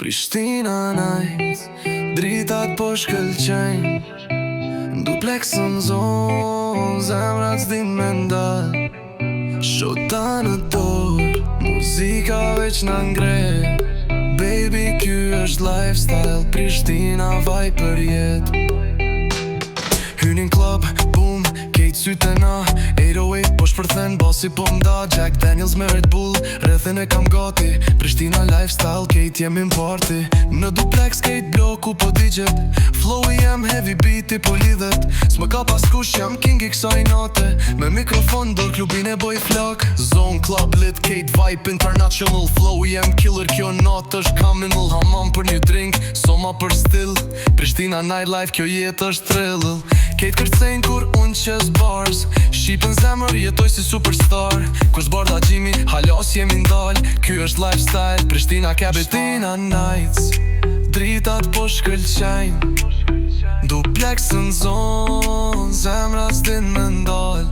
Prishtina night, dritat po shkëlqejnë, duplexën zonë, zemrat s'din me ndal. Shota në dorë, muzika veç në ngre. Baby, ky është lifestyle, Prishtina vaj për jet. Hynin club, boom, kejt syte na 808 po shpërthen, bosi po mda Jack Daniels me Red Bull, rrethin e kam gati. Prishtina lifestyle, kejt jemi m'party. Në duplex kejt bloku po digjet, flow i jem heavy beat i po lidhet. S'më ka pas kush, jam king i kësaj nate. Me mikrofon dor klubin e boj flak. Zone club lit, kejt vibe international. Flow i jem killer, kjo natë është criminal. Hamam për një drink, soma për still. Prishtina nightlife, kjo jetë është thrill. Kejt kërcejnë kur unë qes bars, shqipën zemër, jetoj si superstar. Kus barda gjimi, halos jemi ndal. Ky është lifestyle, Prishtina Prishtina nights, dritat po shkëlqejnë, duplexën zonë, zemrat s'din me ndal.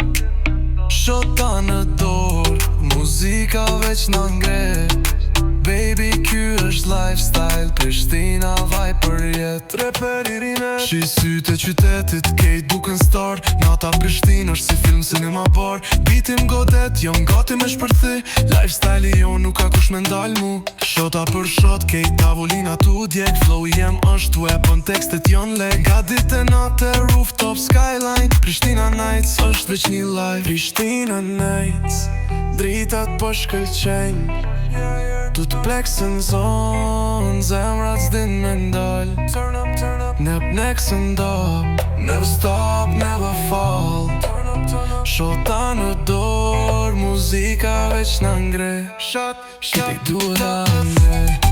Shota në dorë, muzika veç në ngre. Baby, ky është lifestyle, Prishtina vaj për jet. Reper i rinet, shi sytë e qytetit, kejt buken star. Nata Prishtinë është si film cinema bar. Bitim godet, jom gati me shpërthi. Lifestyle i jo nuk ka kush me ndal mu. Shota për shot, kejt tavolina tu djek. Flow i jem është weapon, tekstet jon leg. Ga dit e natë, rooftop skyline. Prishtina nights është veç një live. Prishtina nights, dritat po shkëlqejnë, duplexën zonë, zemrat s'din me ndal. Nep nexën dop, never stop, never fall. Shota në dorë, muzika veç në ngre. Shot, shot, duhet a ngre.